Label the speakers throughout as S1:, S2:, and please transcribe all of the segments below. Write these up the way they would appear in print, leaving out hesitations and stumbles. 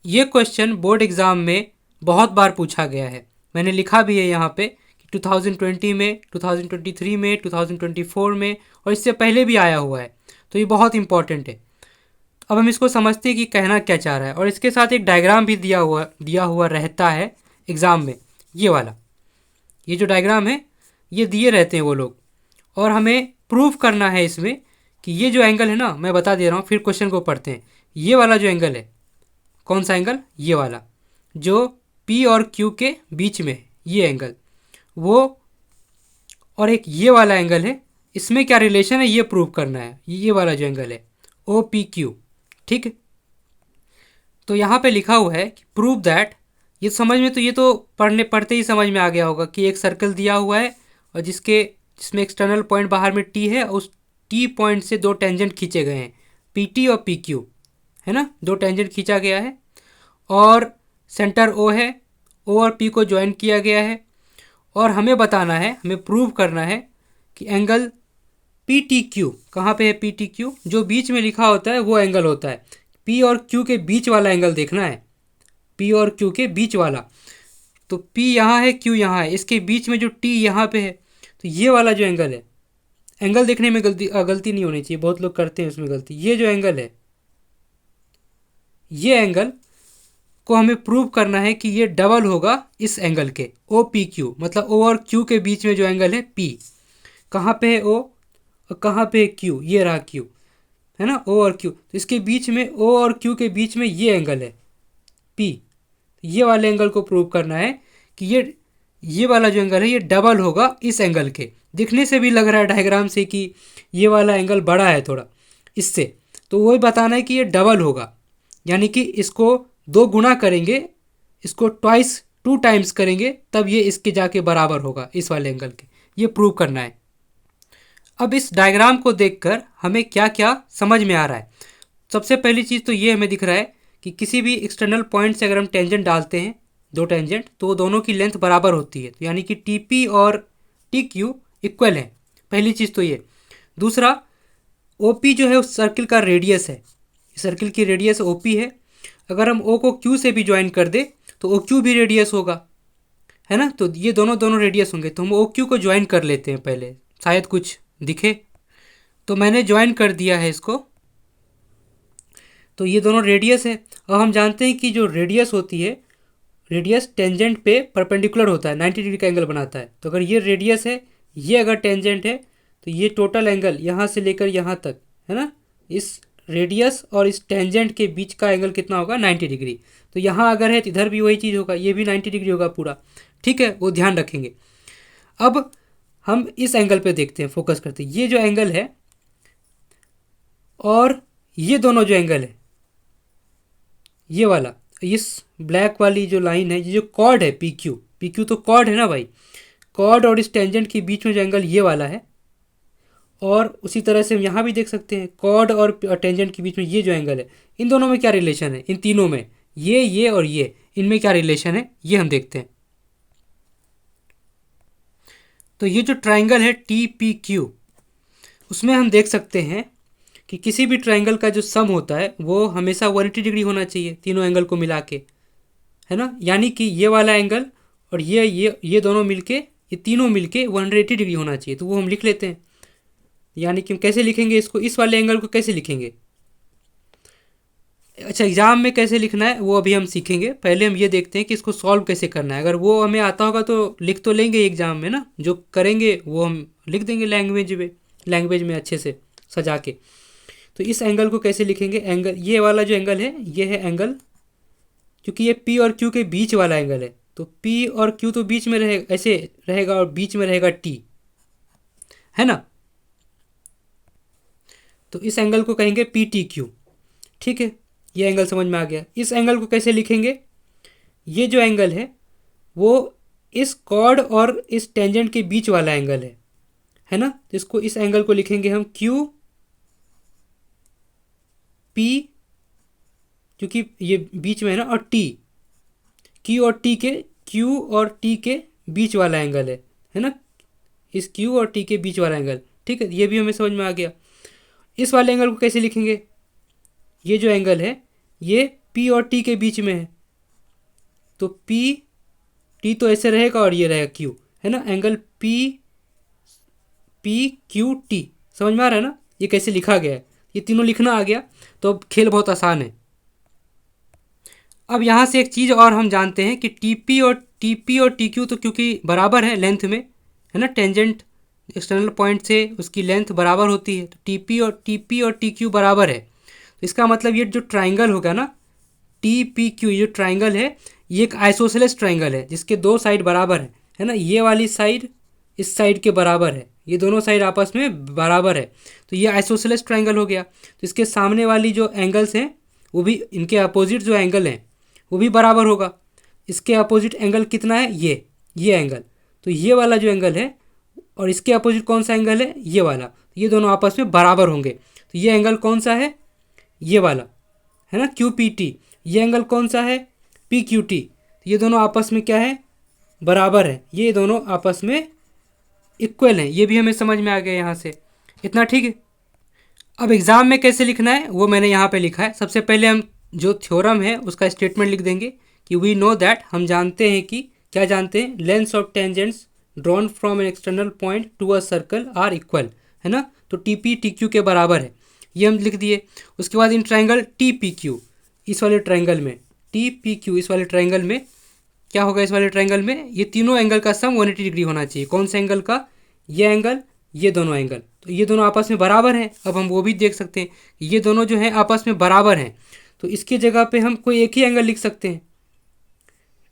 S1: ये question board exam में बहुत बार पूछा गया है। मैंने लिखा भी है यहाँ पे कि 2020 में, 2023 में, 2024 में और इससे पहले भी आया हुआ है। तो ये बहुत इंपॉर्टेंट है। अब हम इसको समझते हैं कि कहना क्या चाह रहा है, और इसके साथ एक डायग्राम भी दिया हुआ रहता है एग्ज़ाम में। ये वाला, ये जो डायग्राम है ये दिए रहते हैं वो लोग, और हमें प्रूव करना है इसमें कि ये जो एंगल है ना, मैं बता दे रहा हूँ, फिर क्वेश्चन को पढ़ते हैं। ये वाला जो एंगल है, कौन सा एंगल? ये वाला जो पी और क्यू के बीच में है, ये एंगल वो, और एक ये वाला एंगल है, इसमें क्या रिलेशन है ये प्रूव करना है। ये वाला जो एंगल है ओ पी क्यू, ठीक है। तो यहाँ पे लिखा हुआ है कि प्रूव दैट, ये समझ में, तो ये तो पढ़ते ही समझ में आ गया होगा कि एक सर्कल दिया हुआ है और जिसमें एक्सटर्नल पॉइंट बाहर में टी है, उस टी पॉइंट से दो टेंजेंट खींचे गए हैं, पी टी और पी क्यू, है ना। दो टेंजेंट खींचा गया है और सेंटर ओ है, ओ और पी को ज्वाइन किया गया है, और हमें बताना है, हमें प्रूव करना है कि एंगल पी टी क्यू कहाँ पे है। पी टी क्यू जो बीच में लिखा होता है वो एंगल होता है। पी और क्यू के बीच वाला एंगल देखना है, पी और क्यू के बीच वाला। तो पी यहाँ है, क्यू यहाँ है, इसके बीच में जो टी यहाँ पे है, तो ये वाला जो एंगल है, एंगल देखने में गलती नहीं होनी चाहिए, बहुत लोग करते हैं उसमें गलती। ये जो एंगल है, ये एंगल को हमें प्रूव करना है कि ये डबल होगा इस एंगल के, ओ पी क्यू, मतलब ओ और क्यू के बीच में जो एंगल है पी, कहाँ पे है ओ और कहाँ पे है क्यू, ये रहा क्यू, है ना, ओ और क्यू। तो इसके बीच में, ओ और क्यू के बीच में ये एंगल है पी। ये वाले एंगल को प्रूव करना है कि ये वाला जो एंगल है ये डबल होगा इस एंगल के। दिखने से भी लग रहा है डायग्राम से कि ये वाला एंगल बड़ा है थोड़ा इससे, तो वही बताना है कि ये डबल होगा, यानी कि इसको दो गुना करेंगे, इसको ट्वाइस, टू टाइम्स करेंगे, तब ये इसके जाके बराबर होगा इस वाले एंगल के। ये प्रूव करना है। अब इस डायग्राम को देखकर हमें क्या क्या समझ में आ रहा है। सबसे पहली चीज़ तो ये हमें दिख रहा है कि किसी भी एक्सटर्नल पॉइंट से अगर हम टेंजेंट डालते हैं, दो टेंजेंट, तो वो दोनों की लेंथ बराबर होती है, तो यानी कि टी पी और टी क्यू इक्वल है। पहली चीज़ तो ये। दूसरा, ओ पी जो है उस सर्किल का रेडियस है, सर्किल की रेडियस ओ पी है। अगर हम ओ को क्यू से भी ज्वाइन कर दे तो ओ क्यू भी रेडियस होगा, है ना। तो ये दोनों दोनों रेडियस होंगे, तो हम ओ क्यू को ज्वाइन कर लेते हैं पहले, शायद कुछ दिखे। तो मैंने ज्वाइन कर दिया है इसको, तो ये दोनों रेडियस है। और हम जानते हैं कि जो रेडियस होती है, रेडियस टेंजेंट पे परपेंडिकुलर होता है, 90 डिग्री का एंगल बनाता है। तो अगर ये रेडियस है, ये अगर टेंजेंट है, तो ये टोटल एंगल यहाँ से लेकर यहाँ तक, है ना, इस रेडियस और इस टेंजेंट के बीच का एंगल कितना होगा? 90 डिग्री। तो यहाँ अगर है तो इधर भी वही चीज़ होगा, ये भी 90 डिग्री होगा पूरा, ठीक है, वो ध्यान रखेंगे। अब हम इस एंगल पे देखते हैं, फोकस करते हैं। ये जो एंगल है और ये दोनों जो एंगल है, ये वाला, इस ब्लैक वाली जो लाइन है, ये जो कॉर्ड है पी क्यू, पी क्यू तो कॉर्ड है ना भाई, कॉर्ड और इस टेंजेंट के बीच में जो एंगल ये वाला है, और उसी तरह से हम यहाँ भी देख सकते हैं कॉर्ड और टेंजेंट के बीच में ये जो एंगल है, इन दोनों में क्या रिलेशन है, इन तीनों में, ये और ये, इनमें क्या रिलेशन है ये हम देखते हैं। तो ये जो ट्राइंगल है टी पी क्यू, उसमें हम देख सकते हैं कि किसी भी ट्राइंगल का जो सम होता है वो हमेशा 180 डिग्री होना चाहिए, तीनों एंगल को मिला के, है ना। यानी कि ये वाला एंगल और ये दोनों मिलके, ये तीनों मिलके 180 डिग्री होना चाहिए, तो वो हम लिख लेते हैं। यानी कि हम कैसे लिखेंगे इसको, इस वाले एंगल को कैसे लिखेंगे? अच्छा, एग्जाम में कैसे लिखना है वो अभी हम सीखेंगे, पहले हम ये देखते हैं कि इसको सॉल्व कैसे करना है। अगर वो हमें आता होगा तो लिख तो लेंगे एग्जाम में ना, जो करेंगे वो हम लिख देंगे लैंग्वेज में अच्छे से सजा के। तो इस एंगल को कैसे लिखेंगे? एंगल, ये वाला जो एंगल है ये है एंगल, क्योंकि ये पी और क्यू के बीच वाला एंगल है, तो पी और क्यू तो बीच में रहेगा, ऐसे रहेगा, और बीच में रहेगा टी, है ना। तो इस एंगल को कहेंगे पी टी क्यू, ठीक है। ये एंगल समझ में आ गया। इस एंगल को कैसे लिखेंगे? ये जो एंगल है वो इस कॉर्ड और इस टेंजेंट के बीच वाला एंगल है ना। तो इसको, इस एंगल को लिखेंगे हम क्यू पी, क्योंकि ये बीच में है ना, और टी, क्यू और टी के बीच वाला एंगल है ना, इस क्यू और टी के बीच वाला एंगल, ठीक है। ये भी हमें समझ में आ गया। इस वाले एंगल को कैसे लिखेंगे? ये जो एंगल है ये P और T के बीच में है, तो P T तो ऐसे रहेगा और ये रहेगा Q, है ना। एंगल PQT समझ में आ रहा है ना, ये कैसे लिखा गया है, ये तीनों लिखना आ गया, तो अब खेल बहुत आसान है। अब यहाँ से एक चीज़ और हम जानते हैं कि TP और TQ तो क्योंकि बराबर है लेंथ में, है ना, टेंजेंट एक्सटर्नल पॉइंट से उसकी लेंथ बराबर होती है, तो TP और TQ बराबर है। तो इसका मतलब ये जो ट्राइंगल होगा ना TPQ, ये जो ट्राइंगल है ये एक आइसोसेलेस ट्राइंगल है जिसके दो साइड बराबर है ना। ये वाली साइड इस साइड के बराबर है, ये दोनों साइड आपस में बराबर है, तो ये आइसोसेलेस ट्राइंगल हो गया। तो इसके सामने वाली जो एंगल्स हैं वो भी, इनके अपोजिट जो एंगल हैं वो भी बराबर होगा। इसके अपोजिट एंगल कितना है, ये एंगल, तो ये वाला जो एंगल है और इसके अपोजिट कौन सा एंगल है, ये वाला, ये दोनों आपस में बराबर होंगे। तो ये एंगल कौन सा है, ये वाला, है ना, QPT। ये एंगल कौन सा है, PQT। ये दोनों आपस में क्या है, बराबर है, ये दोनों आपस में इक्वल हैं। ये भी हमें समझ में आ गया यहाँ से, इतना ठीक है। अब एग्ज़ाम में कैसे लिखना है वो मैंने यहाँ पे लिखा है। सबसे पहले हम जो थ्योरम है उसका स्टेटमेंट लिख देंगे कि वी नो दैट, हम जानते हैं कि, क्या जानते हैं, lengths of tangents drawn from an external point to a circle are equal, है ना। तो TP TQ के बराबर है, ये हम लिख दिए। उसके बाद इन ट्राइंगल TPQ, इस वाले ट्राइंगल में TPQ, इस वाले ट्राइंगल में क्या होगा, इस वाले ट्राइंगल में ये तीनों एंगल का सम 180 डिग्री होना चाहिए। कौन से एंगल का, ये एंगल, ये दोनों एंगल, तो ये दोनों आपस में बराबर हैं। अब हम वो भी देख सकते हैं ये दोनों जो हैं आपस में बराबर हैं, तो इसकी जगह पे हम कोई एक ही एंगल लिख सकते हैं।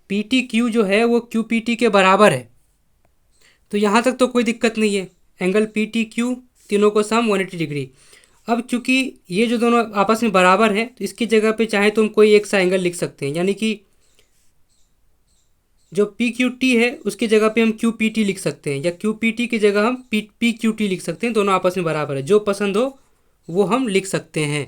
S1: PTQ जो है वो QPT के बराबर है, तो यहाँ तक तो कोई दिक्कत नहीं है। एंगल PTQ तीनों को सम 180 डिग्री। अब चूंकि ये जो दोनों आपस में बराबर हैं तो इसकी जगह पे चाहे तो हम कोई एक सा एंगल लिख सकते हैं, यानी कि जो PQT है उसकी जगह पे हम QPT लिख सकते हैं, या QPT की जगह हम PQT लिख सकते हैं, दोनों आपस में बराबर है। जो पसंद हो वो हम लिख सकते हैं।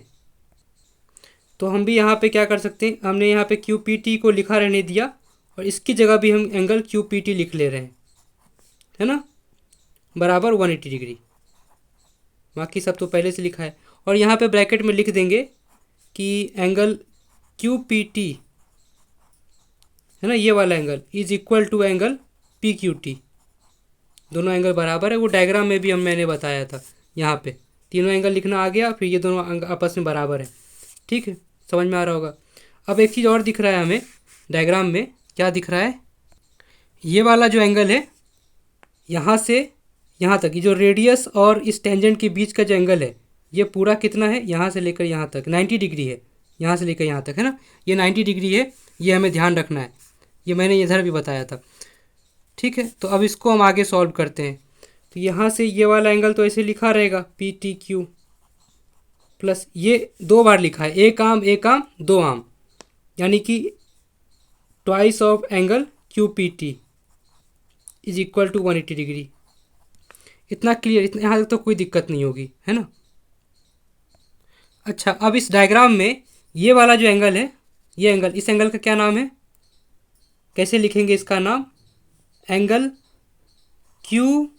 S1: तो हम भी यहाँ पे क्या कर सकते हैं, हमने यहाँ पे QPT को लिखा रहने दिया और इसकी जगह भी हम एंगल QPT लिख ले रहे हैं, है ना, बराबर 180 डिग्री। बाकी सब तो पहले से लिखा है। और यहाँ पे ब्रैकेट में लिख देंगे कि एंगल QPT, है ना, ये वाला angle is equal to angle PQT। दोनों एंगल बराबर है, वो डायग्राम में भी मैंने बताया था। यहाँ पे तीनों एंगल लिखना आ गया, फिर ये दोनों आपस में बराबर है। ठीक है, समझ में आ रहा होगा। अब एक चीज़ और दिख रहा है हमें डायग्राम में, क्या दिख रहा है, ये वाला जो एंगल है यहाँ से यहाँ तक, ये जो रेडियस और इस टेंजेंट के बीच का जो एंगल है ये पूरा कितना है, यहाँ से लेकर यहाँ तक 90 डिग्री है, यहाँ से लेकर यहाँ तक, है ना, ये 90 डिग्री है, ये हमें ध्यान रखना है, ये मैंने इधर भी बताया था। ठीक है, तो अब इसको हम आगे सॉल्व करते हैं। तो यहाँ से ये वाला एंगल तो ऐसे लिखा रहेगा PTQ प्लस, ये दो बार लिखा है, एक आम दो आम, यानी कि twice of angle QPT is equal to 180 degree. इतना क्लियर, इतना यहाँ तक तो कोई दिक्कत नहीं होगी, है ना। अच्छा, अब इस डायग्राम में ये वाला जो एंगल है, ये एंगल, इस एंगल का क्या नाम है, कैसे लिखेंगे इसका नाम, एंगल QPT,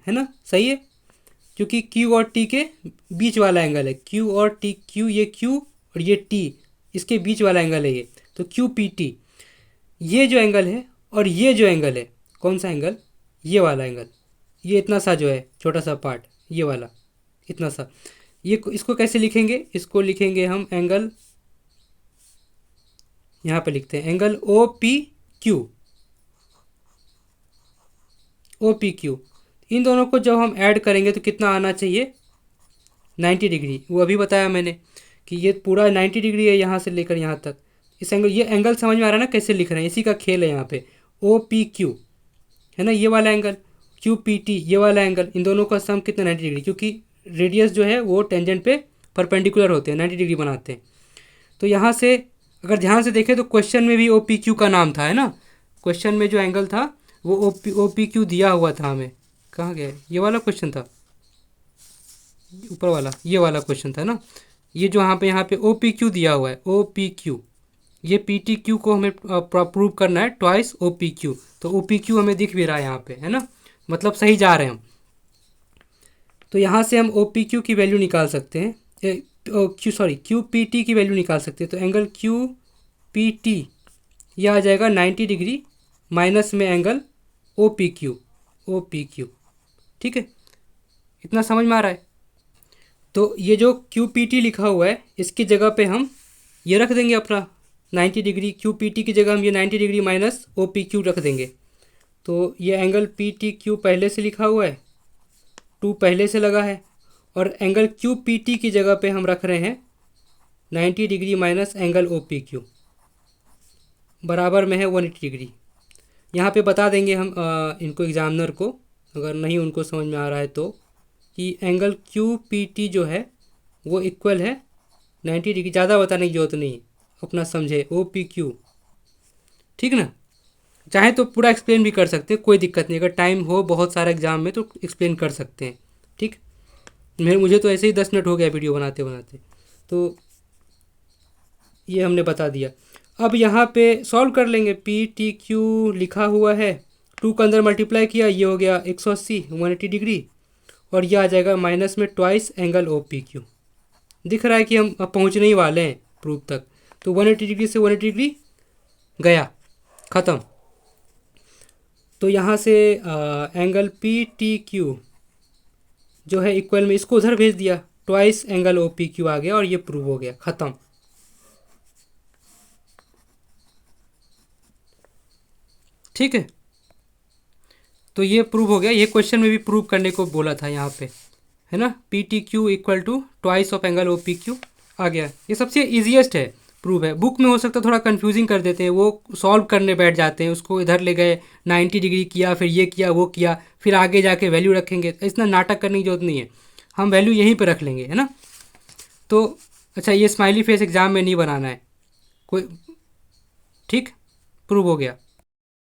S1: है ना, सही है, क्योंकि Q और T के बीच वाला एंगल है। Q और T, Q, ये Q और ये T, इसके बीच वाला एंगल है ये, तो QPT। ये जो एंगल है और ये जो एंगल है, कौन सा एंगल, ये वाला एंगल, ये इतना सा जो है छोटा सा पार्ट, ये वाला इतना सा, ये इसको कैसे लिखेंगे, इसको लिखेंगे हम एंगल, यहाँ पे लिखते हैं एंगल OPQ। इन दोनों को जब हम ऐड करेंगे तो कितना आना चाहिए, 90 डिग्री। वो अभी बताया मैंने कि ये पूरा 90 डिग्री है यहाँ से लेकर यहाँ तक। इस एंगल, ये एंगल समझ में आ रहा है ना कैसे लिख रहे हैं, इसी का खेल है यहाँ पे। OPQ, है ना, ये वाला एंगल, QPT, ये वाला एंगल, इन दोनों का सम कितना, 90 डिग्री, क्योंकि रेडियस जो है वो टेंजेंट पे परपेंडिकुलर होते हैं, 90 डिग्री बनाते हैं। तो यहाँ से अगर ध्यान से देखें तो क्वेश्चन में भी OPQ का नाम था, है ना, क्वेश्चन में जो एंगल था वो OPQ दिया हुआ था हमें। कहाँ गया, ये वाला क्वेश्चन था, ऊपर वाला, ये वाला क्वेश्चन था ना, ये जो यहाँ पे OPQ दिया हुआ है, OPQ, ये PTQ को हमें प्रूव करना है, ट्वाइस OPQ। तो OPQ हमें दिख भी रहा है यहाँ पे, है ना, मतलब सही जा रहे हैं हम। तो यहाँ से हम OPQ की वैल्यू निकाल सकते हैं। क्यू पी टी की वैल्यू निकाल सकते हैं। तो एंगल क्यू पी टी यह आ जाएगा 90 डिग्री माइनस में एंगल ओ पी क्यू। ठीक है, इतना समझ में आ रहा है। तो ये जो क्यू पी टी लिखा हुआ है इसकी जगह पे हम ये रख देंगे अपना 90 डिग्री, क्यू पी टी की जगह हम ये 90 degree minus O P Q रख देंगे। तो ये एंगल पी टी क्यू पहले से लिखा हुआ है, 2 पहले से लगा है, और एंगल क्यू पी टी की जगह पे हम रख रहे हैं 90 degree minus angle O P Q, बराबर में है 180 डिग्री। यहाँ पे बता देंगे हम इनको एग्जामिनर को, अगर नहीं उनको समझ में आ रहा है तो, कि एंगल क्यू पी टी जो है वो इक्वल है 90 डिग्री, ज़्यादा बताने की जरूरत नहीं है, अपना समझे ओ पी क्यू। ठीक ना, चाहे तो पूरा एक्सप्लेन भी कर सकते हैं, कोई दिक्कत नहीं, अगर टाइम हो बहुत सारा एग्जाम में तो एक्सप्लेन कर सकते हैं। ठीक, मुझे तो ऐसे ही 10 मिनट हो गया वीडियो बनाते बनाते, तो ये हमने बता दिया। अब यहाँ पे सॉल्व कर लेंगे। पी टी क्यू लिखा हुआ है, 2 के अंदर मल्टीप्लाई किया, ये हो गया 180 180 डिग्री, और ये आ जाएगा माइनस में twice angle O P Q. दिख रहा है कि हम अब पहुँचने ही वाले हैं प्रूफ तक। तो 180 डिग्री से 180 डिग्री गया, ख़त्म। तो यहाँ से एंगल पी टी क्यू जो है इक्वल में, इसको उधर भेज दिया, twice angle O P Q आ गया, और ये प्रूव हो गया, ख़त्म। ठीक है, तो ये प्रूव हो गया। ये क्वेश्चन में भी प्रूव करने को बोला था यहाँ पे, है ना, P T Q equal to twice of angle O P Q आ गया। ये सबसे ईजिएस्ट है, प्रूव है। बुक में हो सकता है थोड़ा कंफ्यूजिंग कर देते हैं, वो सॉल्व करने बैठ जाते हैं, उसको इधर ले गए 90 डिग्री किया, फिर ये किया वो किया, फिर आगे जाके वैल्यू रखेंगे। इतना नाटक करने की जरूरत नहीं है, हम वैल्यू यहीं पर रख लेंगे, है ना। तो अच्छा, ये स्माइली फेस एग्ज़ाम में नहीं बनाना है कोई। ठीक, प्रूव हो गया।